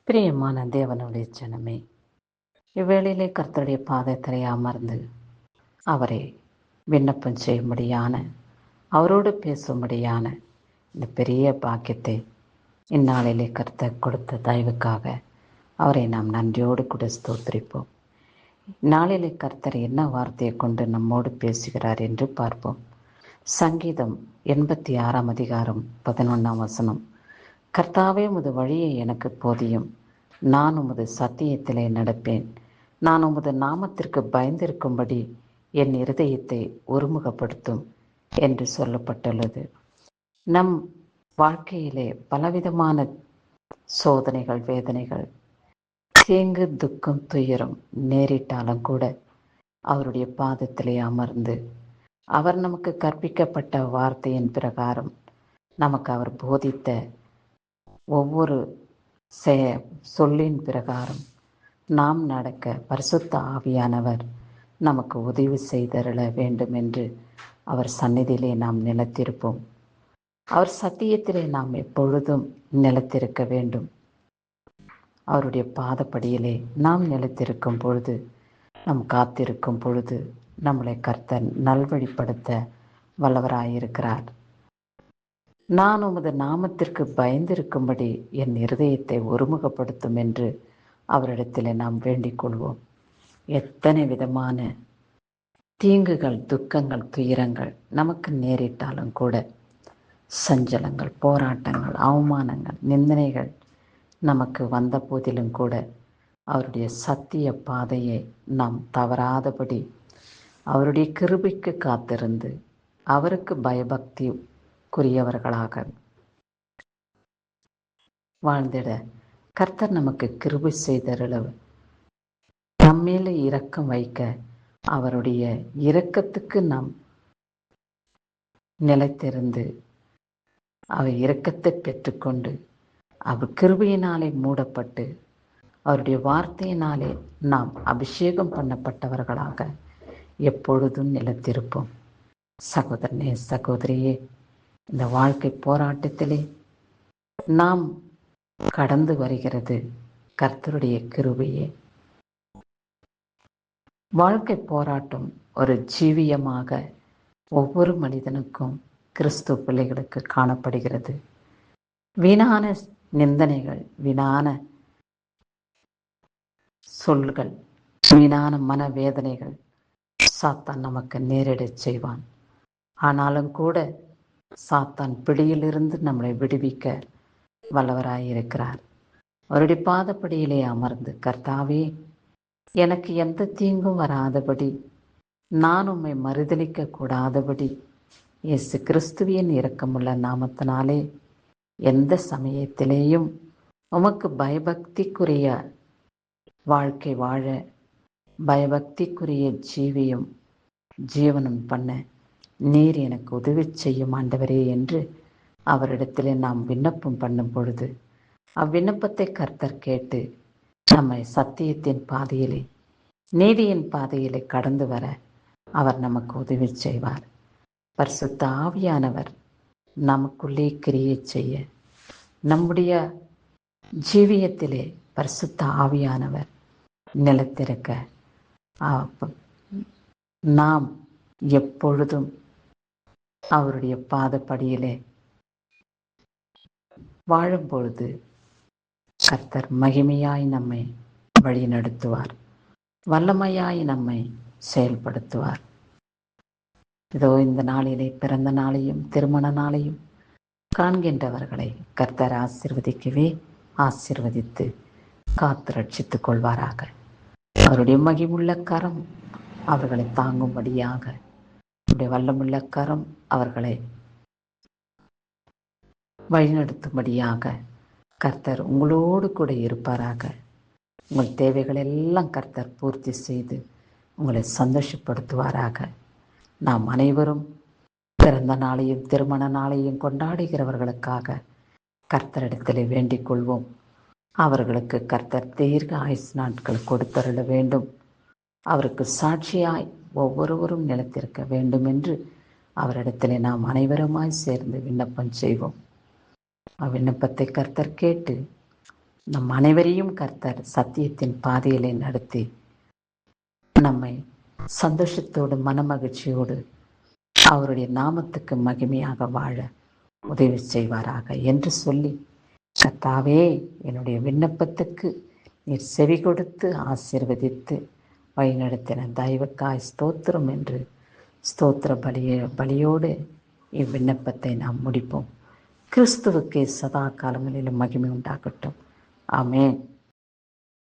பிரியமான தேவனுடைய ஜனமே, இவ்வேளையிலே கர்த்தருடைய பாதத்திலே அமர்ந்து அவரை விண்ணப்பம் செய்யும்படியான, அவரோடு பேசும்படியான இந்த பெரிய பாக்கியத்தை இந்நாளிலே கர்த்தர் கொடுத்த தயவுக்காக அவரை நாம் நன்றியோடு கூட ஸ்தோத்திரிப்போம். நாளிலே கர்த்தர் என்ன வார்த்தையை கொண்டு நம்மோடு பேசுகிறார் என்று பார்ப்போம். சங்கீதம் 86 அதிகாரம் 11 வசனம். கர்த்தாவே, உமது வழியை எனக்கு போதியும், நான் உமது சத்தியத்திலே நடப்பேன். நான் உமது நாமத்திற்கு பயந்திருக்கும்படி என் இருதயத்தை ஒருமுகப்படுத்தும் என்று சொல்லப்பட்டுள்ளது. நம் வாழ்க்கையிலே பலவிதமான சோதனைகள், வேதனைகள், தீங்கு, துக்கம், துயரம் நேரிட்டாலும் கூட அவருடைய பாதத்திலே அமர்ந்து அவர் நமக்கு கற்பிக்கப்பட்ட வார்த்தையின் பிரகாரம் நமக்கு அவர் போதித்த ஒவ்வொரு சொல்லின் பிரகாரம் நாம் நடக்க பரிசுத்த ஆவியானவர் நமக்கு உதவி செய்தருள வேண்டும் என்று அவர் சந்நிதியிலே நாம் நிலைத்திருப்போம். அவர் சத்தியத்திலே நாம் எப்பொழுதும் நிலைத்திருக்க வேண்டும். அவருடைய பாதப்படியிலே நாம் நிலைத்திருக்கும் பொழுது, நாம் காத்திருக்கும் பொழுது நம்மளை கர்த்தர் நல்வழிப்படுத்த வல்லவராயிருக்கிறார். நான் உமது நாமத்திற்கு பயந்திருக்கும்படி என் இருதயத்தை ஒருமுகப்படுத்தும் என்று அவரிடத்தில் நாம் வேண்டிக் கொள்வோம். எத்தனை விதமான தீங்குகள், துக்கங்கள், துயரங்கள் நமக்கு நேரிட்டாலும் கூட, சஞ்சலங்கள், போராட்டங்கள், அவமானங்கள், நிந்தனைகள் நமக்கு வந்த போதிலும் கூட அவருடைய சத்திய பாதையை நாம் தவறாதபடி அவருடைய கிருபைக்கு காத்திருந்து அவருக்கு பயபக்திக்குரியவர்களாக வாழ்ந்திட கர்த்தர் நமக்கு கிருபை செய்தருளவு, நம்மேலே இரக்கம் வைக்க அவருடைய இரக்கத்துக்கு நாம் நிலைத்திருந்து அவர் இரக்கத்தை பெற்றுக்கொண்டு அவர் கிருபையினாலே மூடப்பட்டு அவருடைய வார்த்தையினாலே நாம் அபிஷேகம் பண்ணப்பட்டவர்களாக எப்பொழுதும் நிலைத்திருப்போம். சகோதரனே, சகோதரியே, இந்த வாழ்க்கை போராட்டத்திலே நாம் கடந்து வருகிறது கர்த்தருடைய கிருபையே. வாழ்க்கை போராட்டம் ஒரு ஜீவியமாக ஒவ்வொரு மனிதனுக்கும், கிறிஸ்து பிள்ளைகளுக்கு காணப்படுகிறது. வீணான நிந்தனைகள், வீணான சொல்கள், வீணான மனவேதனைகள் சாத்தான் நமக்கு நேரிடச் செய்வான். ஆனாலும் கூட சாத்தான் பிடியிலிருந்து நம்மளை விடுவிக்க வல்லவராயிருக்கிறார். அவருடைய பாதப்படியிலே அமர்ந்து, கர்த்தாவே, எனக்கு எந்த தீங்கும் வராதபடி, நான் உம்மை மறுதலிக்க கூடாதபடி இயேசு கிறிஸ்துவின் இரக்கமுள்ள நாமத்தினாலே எந்த சமயத்திலேயும் உமக்கு பயபக்திக்குரிய வாழ்க்கை வாழ, பயபக்திக்குரிய ஜீவனம் பண்ண நீர் எனக்கு உதவி செய்யும் ஆண்டவரே என்று அவரிடத்திலே நாம் விண்ணப்பம் பண்ணும் பொழுது அவ்விண்ணப்பத்தை கர்த்தர் கேட்டு நம்மை சத்தியத்தின் பாதையிலே, நீதியின் பாதையிலே கடந்து வர அவர் நமக்கு உதவி செய்வார். பரிசுத்த ஆவியானவர் நமக்குள்ளே கிரியை செய்ய, நம்முடைய ஜீவியத்திலே பரிசுத்த ஆவியானவர் நிலைத்திருக்க நாம் எப்பொழுதும் அவருடைய பாதப்படியிலே வாழும் பொழுது கர்த்தர் மகிமையாய் நம்மை வழி நடத்துவார், வல்லமையாய் நம்மை செயல்படுத்துவார். இதோ இந்த நாளிலே பிறந்த நாளையும் திருமண நாளையும் காண்கின்றவர்களை கர்த்தர் ஆசீர்வதித்து காத்து ரட்சித்துக் கொள்வாராக. அவருடைய மகிமுள்ள கரம் அவர்களை தாங்கும்படியாக, அவருடைய வல்லமுள்ள கரம் அவர்களை வழிநடத்தும்படியாக கர்த்தர் உங்களோடு கூட இருப்பாராக. உங்கள் தேவைகள் எல்லாம் கர்த்தர் பூர்த்தி செய்து உங்களை சந்தோஷப்படுத்துவாராக. நாம் அனைவரும் பிறந்த நாளையும் திருமண நாளையும் கொண்டாடுகிறவர்களுக்காக கர்த்தரிடத்திலே வேண்டிக் கொள்வோம். அவர்களுக்கு கர்த்தர் தீர்க்க ஆயுசு நாட்கள் கொடுத்தருள வேண்டும். அவருக்கு சாட்சியாய் ஒவ்வொருவரும் நிலைத்திருக்க வேண்டும் என்று அவரிடத்திலே நாம் அனைவருமாய் சேர்ந்து விண்ணப்பம் செய்வோம். அவ்விண்ணப்பத்தை கர்த்தர் கேட்டு நம் அனைவரையும் கர்த்தர் சத்தியத்தின் பாதையிலே நடத்தி நம்மை சந்தோஷத்தோடு மனமகிழ்ச்சியோடு அவருடைய நாமத்துக்கு மகிமையாக வாழ உதவி செய்வாராக என்று சொல்லி, கர்த்தாவே, என்னுடைய விண்ணப்பத்துக்கு நீர் செவி கொடுத்து ஆசீர்வதித்து வழிநடத்தின தயவுக்காய் ஸ்தோத்திரம் என்று ஸ்தோத்திர பலியோடு இவ்விண்ணப்பத்தை நாம் முடிப்போம். கிறிஸ்துவுக்கே சதா காலங்களிலும் மகிமை உண்டாகட்டும். ஆமென்.